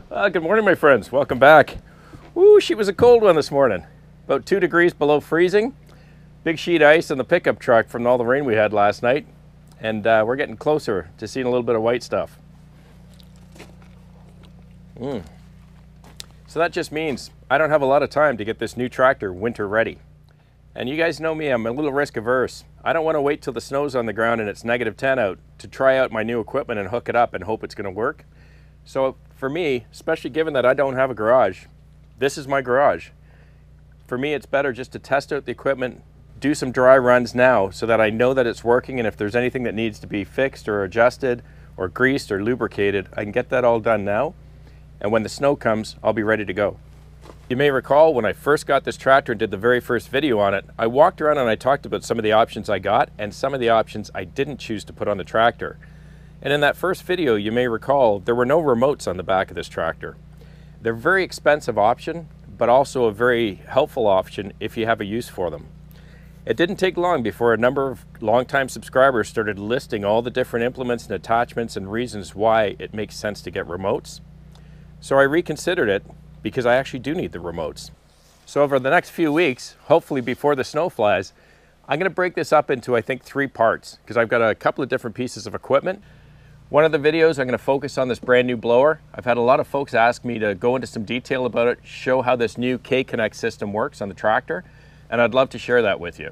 Good morning, my friends. Welcome back. Woo, she was a cold one this morning. About 2 degrees below freezing. Big sheet of ice in the pickup truck from all the rain we had last night. And we're getting closer to seeing a little bit of white stuff. So that just means I don't have a lot of time to get this new tractor winter ready. And you guys know me, I'm a little risk averse. I don't want to wait till the snow's on the ground and it's -10 out to try out my new equipment and hook it up and hope it's going to work. So for me, especially given that I don't have a garage, this is my garage. For me, it's better just to test out the equipment, do some dry runs now so that I know that it's working, and if there's anything that needs to be fixed or adjusted or greased or lubricated, I can get that all done now. And when the snow comes, I'll be ready to go. You may recall when I first got this tractor and did the very first video on it, I walked around and I talked about some of the options I got and some of the options I didn't choose to put on the tractor. And in that first video, you may recall, there were no remotes on the back of this tractor. They're a very expensive option, but also a very helpful option if you have a use for them. It didn't take long before a number of longtime subscribers started listing all the different implements and attachments and reasons why it makes sense to get remotes. So I reconsidered it because I actually do need the remotes. So over the next few weeks, hopefully before the snow flies, I'm going to break this up into, I think, 3 parts because I've got a couple of different pieces of equipment. One of the videos I'm going to focus on this brand new blower. I've had a lot of folks ask me to go into some detail about it, show how this new K-Connect system works on the tractor, and I'd love to share that with you.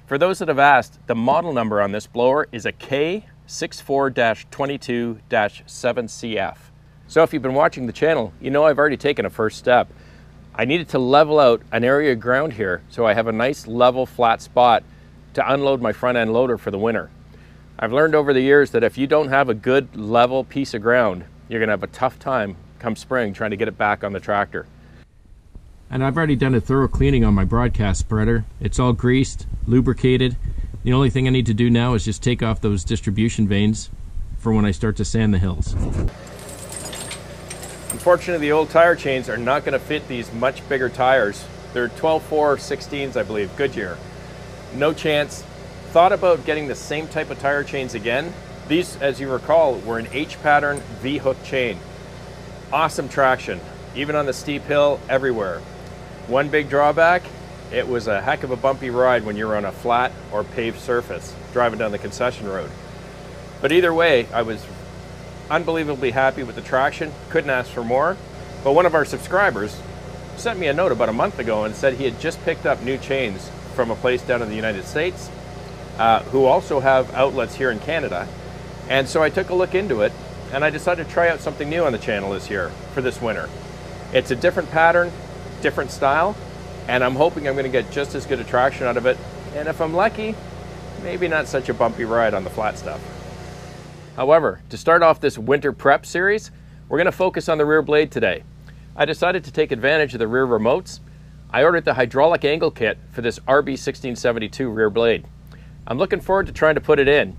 For those that have asked, the model number on this blower is a K64-22-7CF. So if you've been watching the channel, you know I've already taken a first step. I needed to level out an area of ground here so I have a nice level flat spot to unload my front end loader for the winter. I've learned over the years that if you don't have a good level piece of ground, you're going to have a tough time come spring trying to get it back on the tractor. And I've already done a thorough cleaning on my broadcast spreader. It's all greased, lubricated. The only thing I need to do now is just take off those distribution vanes for when I start to sand the hills. Unfortunately, the old tire chains are not going to fit these much bigger tires. They're 12.4/16s, I believe, Goodyear. No chance. Thought about getting the same type of tire chains again. These, as you recall, were an H-pattern V-hook chain. Awesome traction, even on the steep hill, everywhere. One big drawback, it was a heck of a bumpy ride when you were on a flat or paved surface, driving down the concession road. But either way, I was unbelievably happy with the traction, couldn't ask for more. But one of our subscribers sent me a note about a month ago and said he had just picked up new chains from a place down in the United States who also have outlets here in Canada. And so I took a look into it and I decided to try out something new on the channel this year for this winter. It's a different pattern, different style, and I'm hoping I'm going to get just as good a traction out of it. And if I'm lucky, maybe not such a bumpy ride on the flat stuff. However, to start off this winter prep series, we're going to focus on the rear blade today. I decided to take advantage of the rear remotes. I ordered the hydraulic angle kit for this RB1672 rear blade. I'm looking forward to trying to put it in.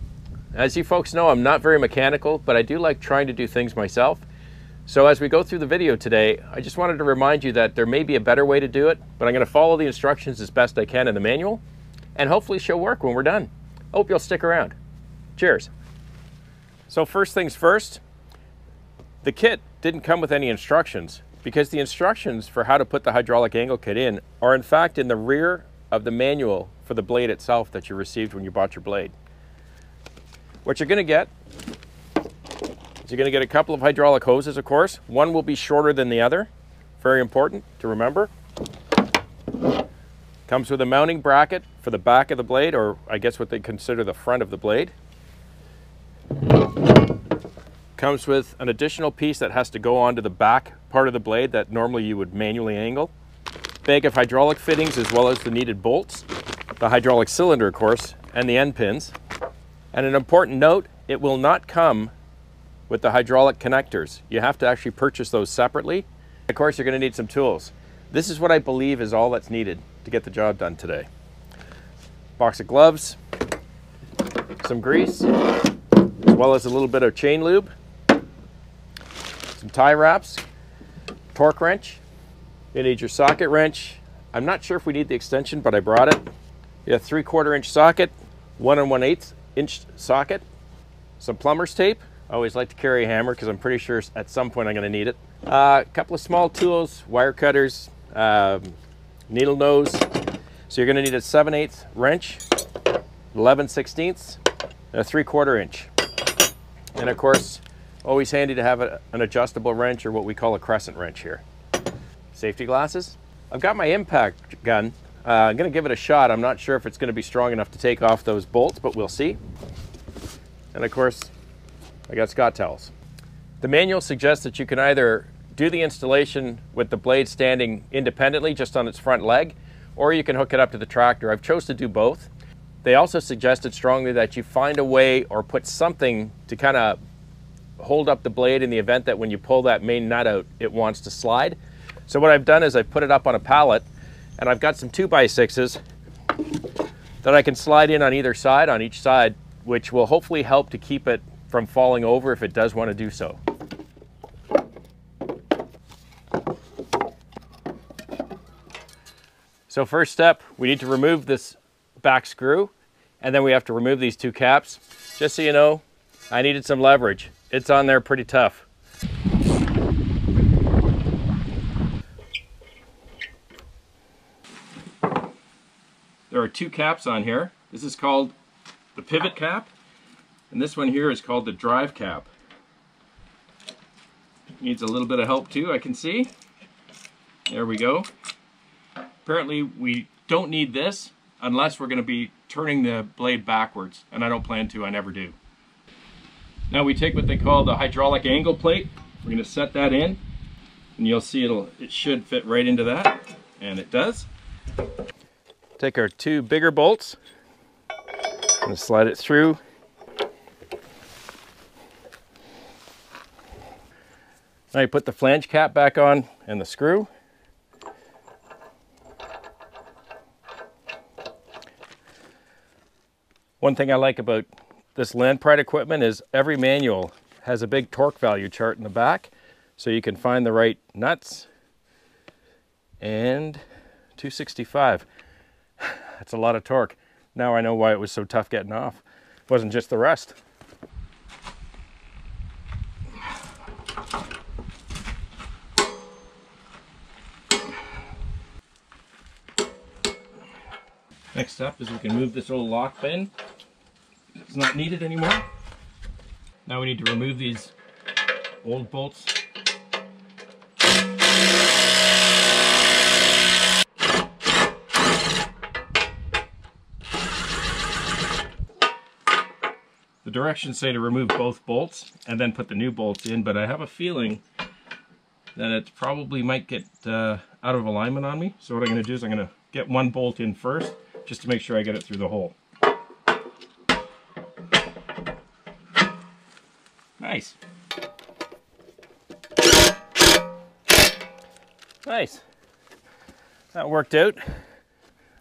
As you folks know, I'm not very mechanical, but I do like trying to do things myself. So as we go through the video today, I just wanted to remind you that there may be a better way to do it, but I'm going to follow the instructions as best I can in the manual, and hopefully she'll work when we're done. Hope you'll stick around. Cheers. So first things first, the kit didn't come with any instructions because the instructions for how to put the hydraulic angle kit in are in fact in the rear of the manual for the blade itself that you received when you bought your blade. What you're going to get is you're going to get a couple of hydraulic hoses, of course. One will be shorter than the other. Very important to remember. Comes with a mounting bracket for the back of the blade, or I guess what they consider the front of the blade. Comes with an additional piece that has to go onto the back part of the blade that normally you would manually angle. Bag of hydraulic fittings as well as the needed bolts, the hydraulic cylinder of course, and the end pins. And an important note, it will not come with the hydraulic connectors. You have to actually purchase those separately. Of course, you're going to need some tools. This is what I believe is all that's needed to get the job done today. Box of gloves, some grease, as well as a little bit of chain lube, some tie wraps, torque wrench. You need your socket wrench. I'm not sure if we need the extension, but I brought it. You have 3/4 inch socket, 1 1/8 inch socket, some plumber's tape, I always like to carry a hammer because I'm pretty sure at some point I'm going to need it. A couple of small tools, wire cutters, needle nose. So you're going to need a 7/8 wrench, 11/16, and a 3/4 inch. And of course, always handy to have an adjustable wrench, or what we call a crescent wrench here. Safety glasses. I've got my impact gun. I'm going to give it a shot. I'm not sure if it's going to be strong enough to take off those bolts, but we'll see. And of course, I got Scott towels. The manual suggests that you can either do the installation with the blade standing independently just on its front leg, or you can hook it up to the tractor. I've chose to do both. They also suggested strongly that you find a way or put something to kind of hold up the blade in the event that when you pull that main nut out, it wants to slide. So what I've done is I've put it up on a pallet, and I've got some 2x6s that I can slide in on either side, on each side, which will hopefully help to keep it from falling over if it does want to do so. So first step, we need to remove this back screw, and then we have to remove these two caps. Just so you know, I needed some leverage. It's on there pretty tough. There are two caps on here. This is called the pivot cap, and this one here is called the drive cap. Needs a little bit of help too, I can see. There we go. Apparently we don't need this unless we're going to be turning the blade backwards, and I don't plan to, I never do. Now we take what they call the hydraulic angle plate. We're going to set that in, and you'll see it should fit right into that, and it does. Take our two bigger bolts and slide it through. Now you put the flange cap back on and the screw. One thing I like about this LandPride equipment is every manual has a big torque value chart in the back, so you can find the right nuts. And 265. That's a lot of torque. Now I know why it was so tough getting off. It wasn't just the rust. Next up is we can move this old lock pin. It's not needed anymore. Now we need to remove these old bolts. The directions say to remove both bolts and then put the new bolts in, but I have a feeling that it probably might get out of alignment on me. So what I'm going to do is I'm going to get one bolt in first, just to make sure I get it through the hole. Nice. Nice. That worked out.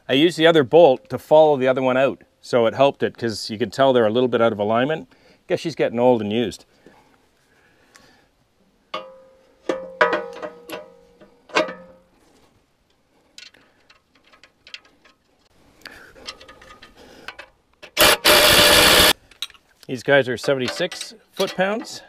I used the other bolt to follow the other one out, so it helped it because you can tell they're a little bit out of alignment. Guess she's getting old and used. These guys are 76 foot-pounds.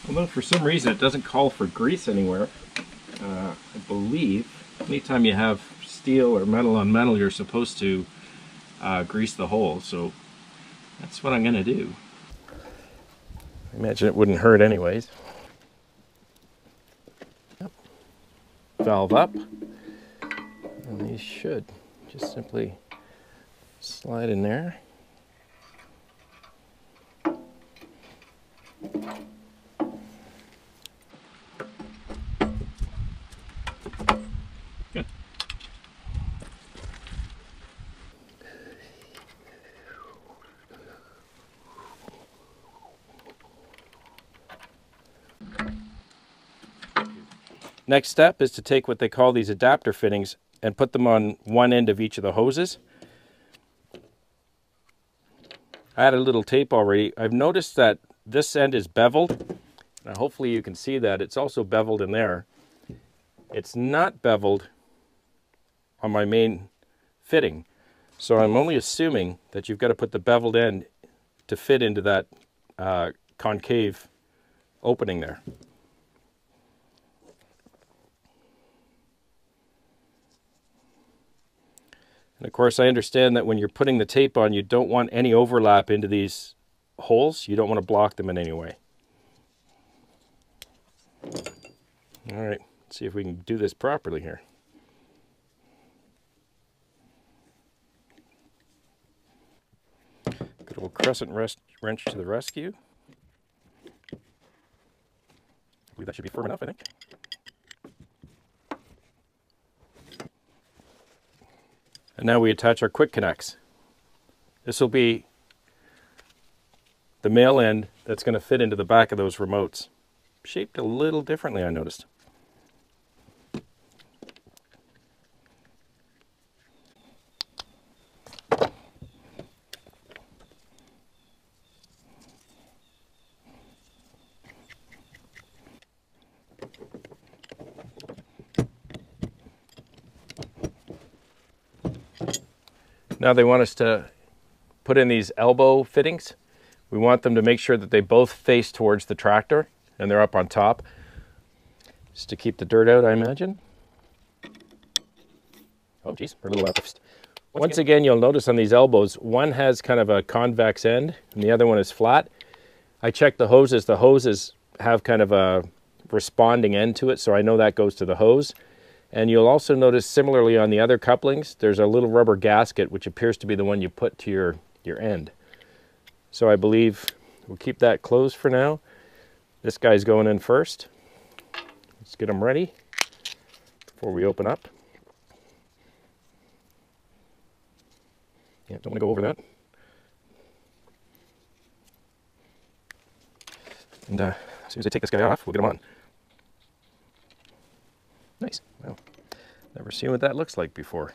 Although for some reason it doesn't call for grease anywhere, I believe anytime you have steel or metal on metal, you're supposed to grease the hole. So that's what I'm going to do. I imagine it wouldn't hurt anyways. Yep. Valve up. And these should just simply slide in there. Good. Next step is to take what they call these adapter fittings and put them on one end of each of the hoses. I had a little tape already. I've noticed that this end is beveled. Now hopefully you can see that. It's also beveled in there. It's not beveled on my main fitting. So I'm only assuming that you've got to put the beveled end to fit into that concave opening there. And of course, I understand that when you're putting the tape on, you don't want any overlap into these holes. You don't want to block them in any way. All right, let's see if we can do this properly here. Good old crescent wrench to the rescue. I believe that should be firm enough, I think. And now we attach our quick connects. This will be the male end that's going to fit into the back of those remotes. Shaped a little differently, I noticed. Now they want us to put in these elbow fittings. We want them to make sure that they both face towards the tractor and they're up on top. Just to keep the dirt out, I imagine. Oh geez, we're a little out. Once again, you'll notice on these elbows, one has kind of a convex end and the other one is flat. I checked the hoses. The hoses have kind of a responding end to it, so I know that goes to the hose. And you'll also notice similarly on the other couplings, there's a little rubber gasket which appears to be the one you put to your end. So I believe we'll keep that closed for now. This guy's going in first. Let's get him ready before we open up. Yeah, don't want to go over that. And as soon as I take this guy off, we'll get him on. Nice. Well, never seen what that looks like before.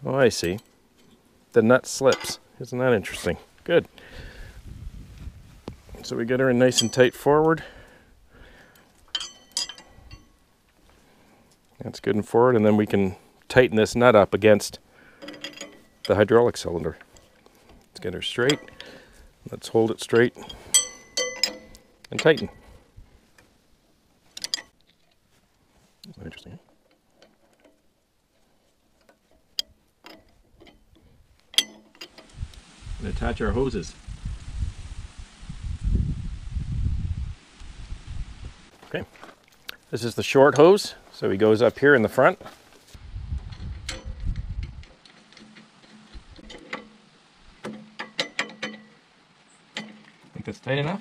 Oh, I see. The nut slips. Isn't that interesting? Good. So we get her in nice and tight forward. That's good and forward, and then we can tighten this nut up against the hydraulic cylinder. Let's get her straight. Let's hold it straight and tighten. Isn't that interesting? And attach our hoses. Okay, this is the short hose, so he goes up here in the front. Think that's tight enough?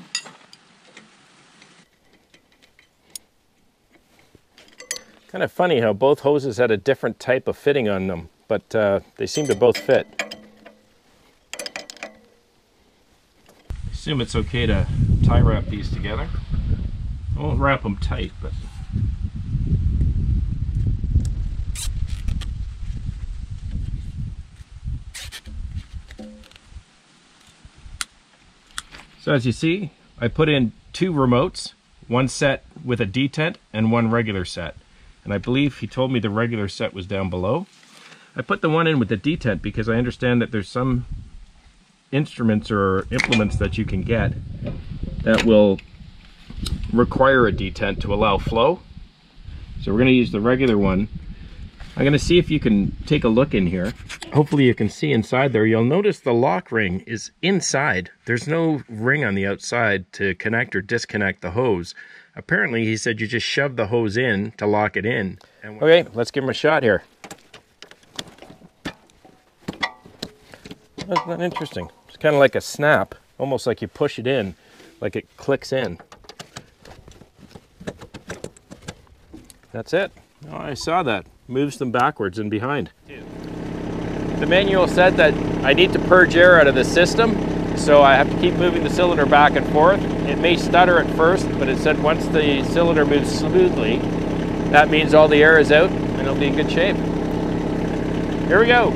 Kind of funny how both hoses had a different type of fitting on them, but they seem to both fit. I assume it's okay to tie wrap these together. I won't wrap them tight, but so as you see, I put in two remotes, one set with a detent and one regular set. And I believe he told me the regular set was down below. I put the one in with the detent because I understand that there's some instruments or implements that you can get that will require a detent to allow flow. So we're going to use the regular one. I'm going to see if you can take a look in here. Hopefully you can see inside there. You'll notice the lock ring is inside. There's no ring on the outside to connect or disconnect the hose. Apparently he said you just shove the hose in to lock it in. Okay, let's give him a shot here. That's not interesting. It's kind of like a snap, almost like you push it in, like it clicks in. That's it. Oh, I saw that. Moves them backwards and behind. The manual said that I need to purge air out of the system, so I have to keep moving the cylinder back and forth. It may stutter at first, but it said once the cylinder moves smoothly, That means all the air is out and it'll be in good shape. Here we go.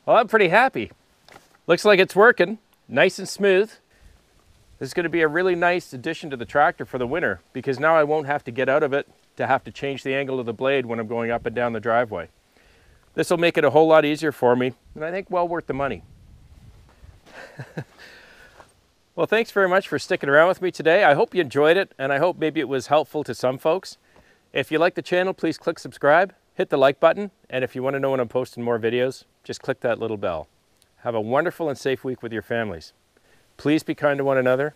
Well, I'm pretty happy. Looks like it's working, nice and smooth. This is going to be a really nice addition to the tractor for the winter because now I won't have to get out of it to have to change the angle of the blade when I'm going up and down the driveway. This will make it a whole lot easier for me, and I think well worth the money. Well, thanks very much for sticking around with me today. I hope you enjoyed it, and I hope maybe it was helpful to some folks. If you like the channel, please click subscribe, hit the like button, and if you want to know when I'm posting more videos, just click that little bell. Have a wonderful and safe week with your families. Please be kind to one another,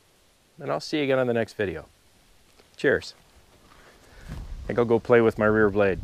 and I'll see you again on the next video. Cheers. I think I'll go play with my rear blade.